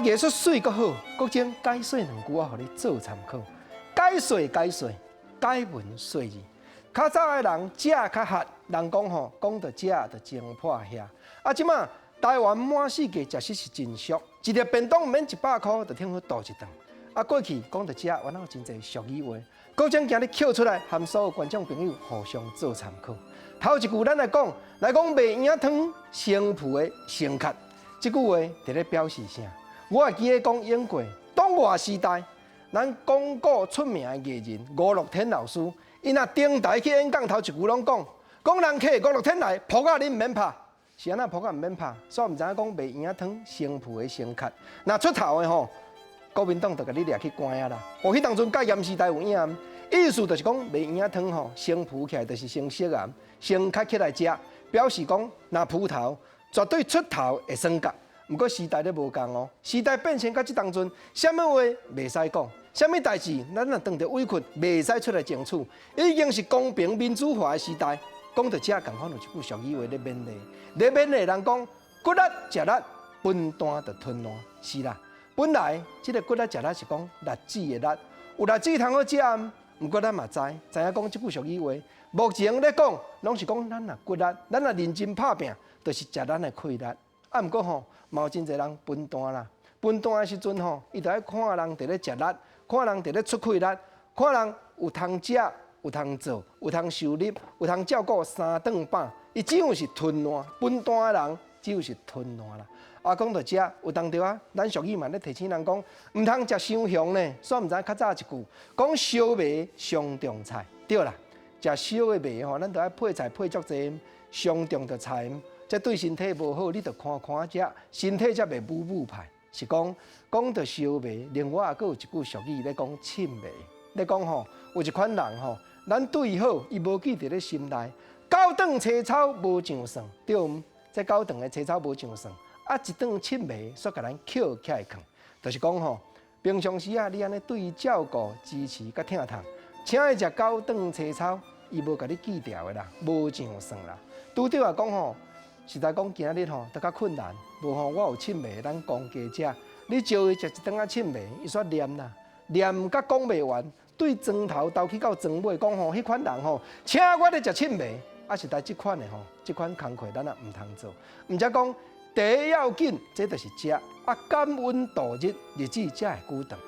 艺术水阁好，国精解说两句啊，互你做参考。解说，解文说字。较早的人食较合，人讲吼，讲到食就精破遐。啊，即马台湾满世界食食是真俗，一粒便当免100块，就挺好度一顿。啊，过去讲到食，原来有真侪俗语话，国精今日捡出来，和所有观众朋友互相做参考。头一句咱来讲卖圆汤成铺的成客，这句话伫咧表示啥？我会记得讲演过东华时代，咱讲古出名的艺人吴乐天老师，伊若登台去演讲，头一句拢讲人客吴乐天来，扑啊你毋免拍，是安那扑啊毋免拍，所以毋知影讲卖圆汤成铺的成客，若出头的吼，国民党就甲你掠去关啊啦。我迄当阵甲盐时代有影，意思就是讲卖圆汤吼，成铺起来就是先色暗，先客起来食，表示讲若铺头绝对出头会升格。毋过时代咧无共哦，时代变迁到即当阵，啥物话袂使讲，啥物代志咱若当着委屈，袂使出来争取，已经是公平民主化的时代。讲到遮，共款有一句俗语话咧勉励人讲：骨力食力，分担就吞烂。是啦，本来即个骨力食力是讲力子的力，有力子通好食。毋过咱嘛知影讲即句俗语话，目前咧讲拢是讲咱若骨力，咱若认真拍拼，就是食咱的气力。啊，毋过吼，嘛有真侪人分担啦。分担的时阵吼，伊就爱看人伫咧食力，看人伫咧出气力，看人有通食、有通做、有通收入、有通照顾三顿饱。伊只有是吞烂，分担的人只有是吞烂啦。啊，讲到遮，有当着啊，咱俗语嘛咧提醒人讲，毋通食伤香呢。所以毋知较早一句讲烧麦上重菜，对啦，食烧的麦吼，咱着爱配菜配足济，上重着菜。这对身体无好，你着看食，身体才袂母派。是讲到烧麦，另外还有一句俗语咧讲凊麦，咧讲吼，有一款人吼，咱对伊好，伊无记伫咧心内。高档青草无上算，对毋？这高档的青草无上算，啊一顿凊麦煞甲咱捡起来囥，就是讲吼，平常时啊，你安尼对伊照顾、支持甲疼痛，请伊食高档青草，伊无甲你记掉的啦，无上算啦。拄着啊讲吼。实在讲，今日吼都较困难，无吼我有凊麦，咱公家食。你招伊食一顿啊凊麦，伊煞念啦，念甲讲袂完，对庄头斗去到庄尾，讲吼，迄款人吼，请我咧食凊麦，啊实在即款的吼，即款工课咱也毋通做。毋则讲第一要紧，这就是食，啊感恩度日，日子才会久长。